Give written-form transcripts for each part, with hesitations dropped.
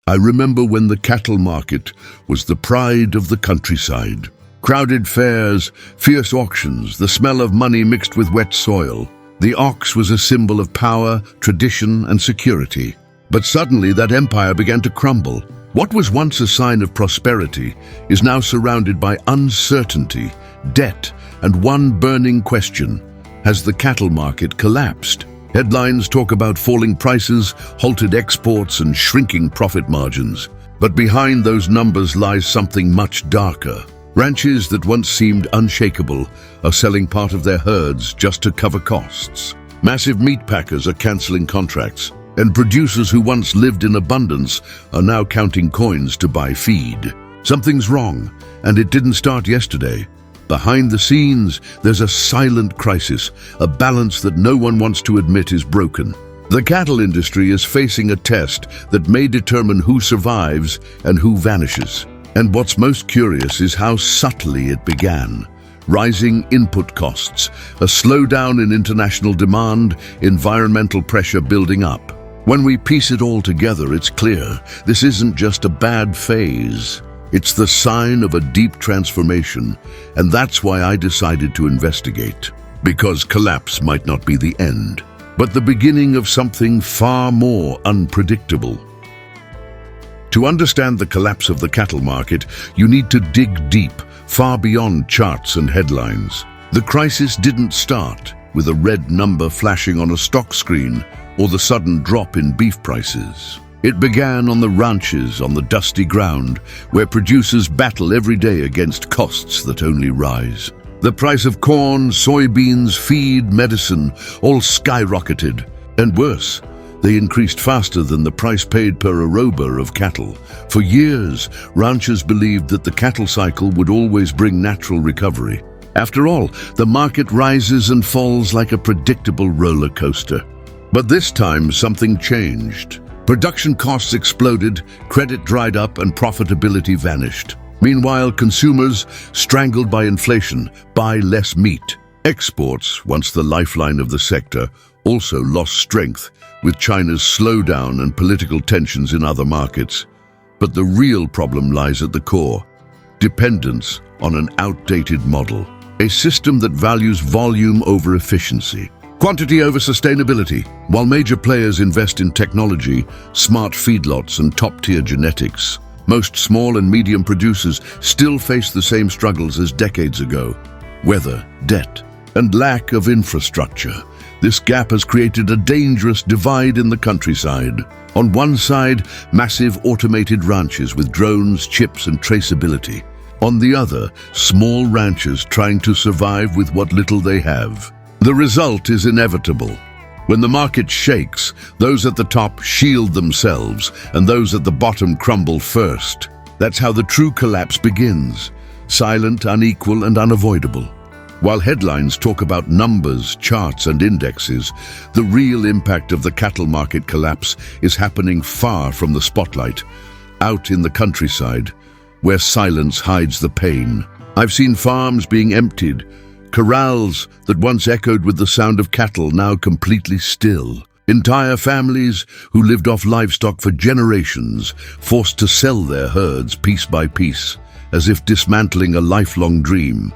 I remember when the cattle market was the pride of the countryside. Crowded fairs, fierce auctions, the smell of money mixed with wet soil. The ox was a symbol of power, tradition, and security. But suddenly that empire began to crumble. What was once a sign of prosperity is now surrounded by uncertainty, debt, and one burning question: has the cattle market collapsed? Headlines talk about falling prices, halted exports, and shrinking profit margins. But behind those numbers lies something much darker. Ranches that once seemed unshakable are selling part of their herds just to cover costs. Massive meatpackers are canceling contracts, and producers who once lived in abundance are now counting coins to buy feed. Something's wrong, and it didn't start yesterday. Behind the scenes, there's a silent crisis, a balance that no one wants to admit is broken. The cattle industry is facing a test that may determine who survives and who vanishes. And what's most curious is how subtly it began. Rising input costs, a slowdown in international demand, environmental pressure building up. When we piece it all together, it's clear this isn't just a bad phase. It's the sign of a deep transformation, and that's why I decided to investigate. Because collapse might not be the end, but the beginning of something far more unpredictable. To understand the collapse of the cattle market, you need to dig deep, far beyond charts and headlines. The crisis didn't start with a red number flashing on a stock screen or the sudden drop in beef prices. It began on the ranches on the dusty ground, where producers battle every day against costs that only rise. The price of corn, soybeans, feed, medicine all skyrocketed. And worse, they increased faster than the price paid per arroba of cattle. For years, ranchers believed that the cattle cycle would always bring natural recovery. After all, the market rises and falls like a predictable roller coaster. But this time, something changed. Production costs exploded, credit dried up, and profitability vanished. Meanwhile, consumers, strangled by inflation, buy less meat. Exports, once the lifeline of the sector, also lost strength with China's slowdown and political tensions in other markets. But the real problem lies at the core: dependence on an outdated model. A system that values volume over efficiency. Quantity over sustainability. While major players invest in technology, smart feedlots, and top-tier genetics, most small and medium producers still face the same struggles as decades ago: weather, debt, and lack of infrastructure. This gap has created a dangerous divide in the countryside. On one side, massive automated ranches with drones, chips, and traceability. On the other, small ranchers trying to survive with what little they have. The result is inevitable. When the market shakes, those at the top shield themselves, and those at the bottom crumble first. That's how the true collapse begins: silent, unequal, and unavoidable. While headlines talk about numbers, charts, and indexes, the real impact of the cattle market collapse is happening far from the spotlight, out in the countryside, where silence hides the pain. I've seen farms being emptied, corrals that once echoed with the sound of cattle now completely still. Entire families who lived off livestock for generations forced to sell their herds piece by piece, as if dismantling a lifelong dream.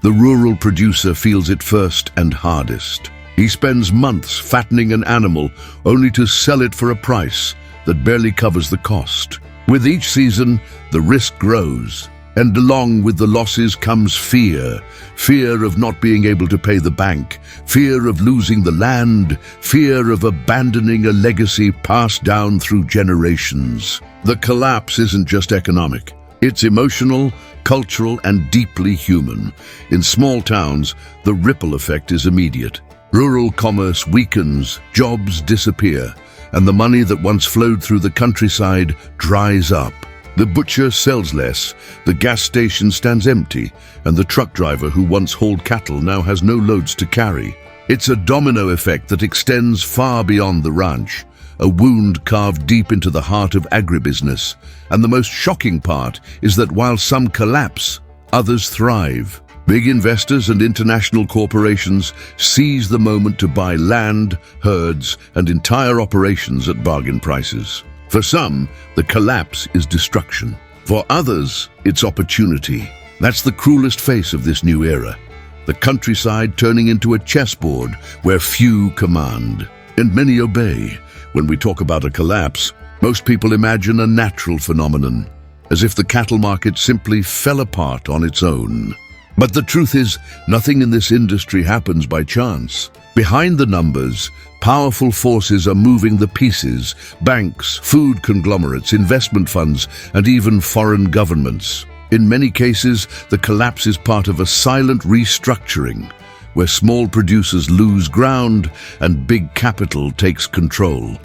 The rural producer feels it first and hardest. He spends months fattening an animal only to sell it for a price that barely covers the cost. With each season, the risk grows. And along with the losses comes fear. Fear of not being able to pay the bank, fear of losing the land, fear of abandoning a legacy passed down through generations. The collapse isn't just economic. It's emotional, cultural, and deeply human. In small towns, the ripple effect is immediate. Rural commerce weakens, jobs disappear, and the money that once flowed through the countryside dries up. The butcher sells less, the gas station stands empty, and the truck driver who once hauled cattle now has no loads to carry. It's a domino effect that extends far beyond the ranch, a wound carved deep into the heart of agribusiness. And the most shocking part is that while some collapse, others thrive. Big investors and international corporations seize the moment to buy land, herds, and entire operations at bargain prices. For some, the collapse is destruction. For others, it's opportunity. That's the cruelest face of this new era. The countryside turning into a chessboard where few command and many obey. When we talk about a collapse, most people imagine a natural phenomenon, as if the cattle market simply fell apart on its own. But the truth is, nothing in this industry happens by chance. Behind the numbers, powerful forces are moving the pieces: banks, food conglomerates, investment funds, and even foreign governments. In many cases, the collapse is part of a silent restructuring, where small producers lose ground and big capital takes control.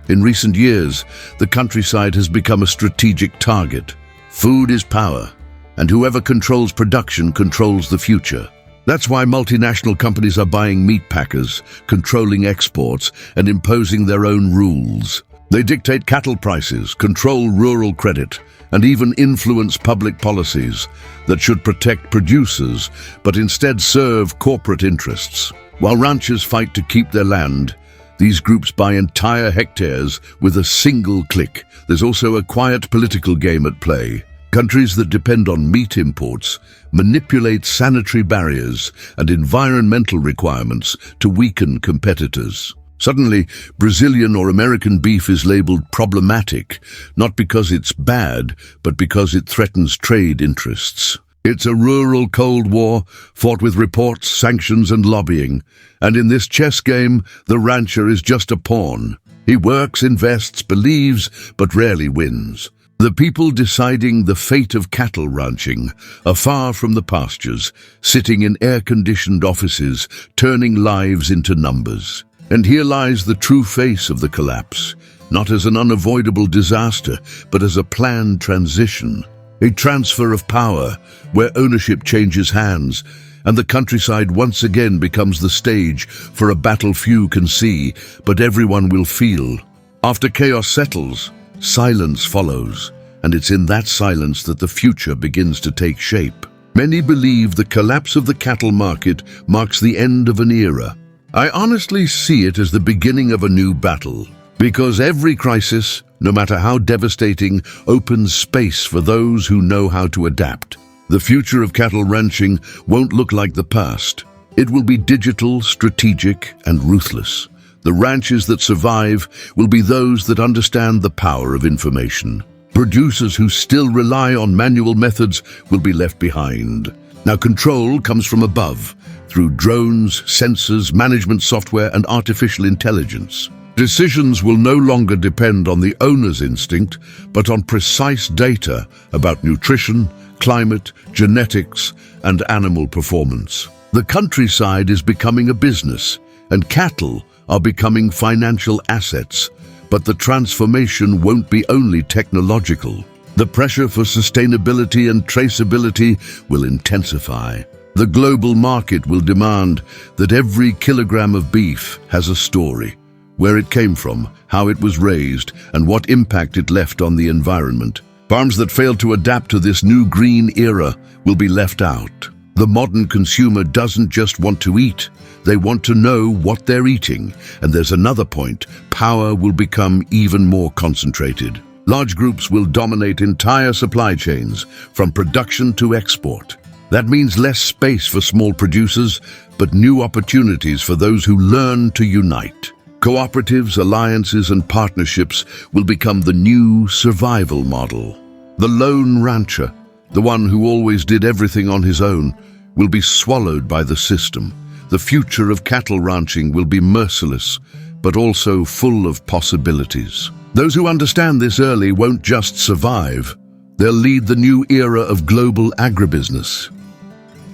In recent years, the countryside has become a strategic target. Food is power, and whoever controls production controls the future. That's why multinational companies are buying meatpackers, controlling exports, and imposing their own rules. They dictate cattle prices, control rural credit, and even influence public policies that should protect producers, but instead serve corporate interests. While ranchers fight to keep their land, these groups buy entire hectares with a single click. There's also a quiet political game at play. Countries that depend on meat imports manipulate sanitary barriers and environmental requirements to weaken competitors. Suddenly, Brazilian or American beef is labeled problematic, not because it's bad, but because it threatens trade interests. It's a rural Cold War, fought with reports, sanctions, and lobbying. And in this chess game, the rancher is just a pawn. He works, invests, believes, but rarely wins. The people deciding the fate of cattle ranching are far from the pastures, sitting in air-conditioned offices, turning lives into numbers. And here lies the true face of the collapse, not as an unavoidable disaster, but as a planned transition. A transfer of power, where ownership changes hands, and the countryside once again becomes the stage for a battle few can see, but everyone will feel. After chaos settles, silence follows, and it's in that silence that the future begins to take shape. Many believe the collapse of the cattle market marks the end of an era. I honestly see it as the beginning of a new battle, because every crisis, no matter how devastating, opens space for those who know how to adapt. The future of cattle ranching won't look like the past. It will be digital, strategic, and ruthless. The ranches that survive will be those that understand the power of information. Producers who still rely on manual methods will be left behind. Now, control comes from above, through drones, sensors, management software, and artificial intelligence. Decisions will no longer depend on the owner's instinct, but on precise data about nutrition, climate, genetics, and animal performance. The countryside is becoming a business, and cattle are becoming financial assets, but the transformation won't be only technological. The pressure for sustainability and traceability will intensify. The global market will demand that every kilogram of beef has a story: where it came from, how it was raised, and what impact it left on the environment. Farms that fail to adapt to this new green era will be left out. The modern consumer doesn't just want to eat, they want to know what they're eating. And there's another point: power will become even more concentrated. Large groups will dominate entire supply chains, from production to export. That means less space for small producers, but new opportunities for those who learn to unite. Cooperatives, alliances, and partnerships will become the new survival model. The lone rancher, the one who always did everything on his own, will be swallowed by the system. The future of cattle ranching will be merciless, but also full of possibilities. Those who understand this early won't just survive, they'll lead the new era of global agribusiness.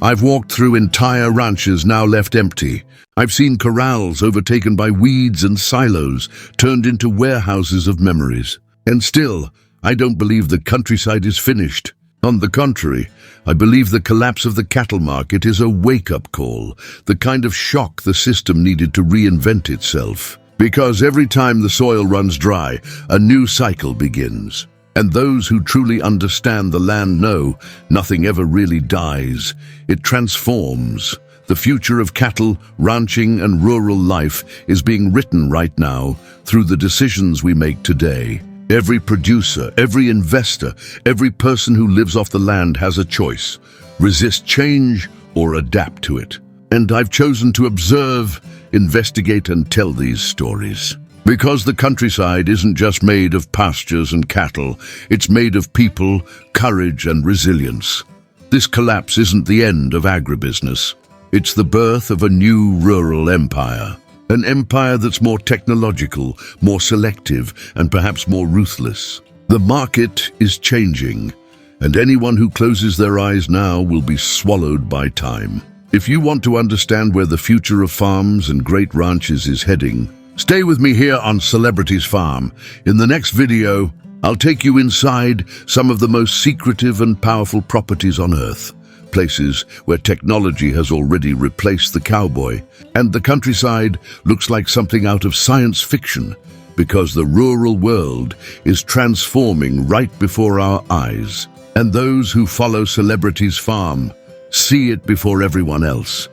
I've walked through entire ranches now left empty. I've seen corrals overtaken by weeds and silos turned into warehouses of memories. And still, I don't believe the countryside is finished. On the contrary, I believe the collapse of the cattle market is a wake-up call, the kind of shock the system needed to reinvent itself. Because every time the soil runs dry, a new cycle begins. And those who truly understand the land know nothing ever really dies. It transforms. The future of cattle, ranching, and rural life is being written right now through the decisions we make today. Every producer, every investor, every person who lives off the land has a choice: resist change or adapt to it. And I've chosen to observe, investigate, and tell these stories. Because the countryside isn't just made of pastures and cattle, it's made of people, courage, and resilience. This collapse isn't the end of agribusiness. It's the birth of a new rural empire. An empire that's more technological, more selective, and perhaps more ruthless. The market is changing, and anyone who closes their eyes now will be swallowed by time. If you want to understand where the future of farms and great ranches is heading, stay with me here on Celebrity's Farm. In the next video, I'll take you inside some of the most secretive and powerful properties on Earth. Places where technology has already replaced the cowboy, and the countryside looks like something out of science fiction, because the rural world is transforming right before our eyes. And those who follow Celebrity's Farm see it before everyone else.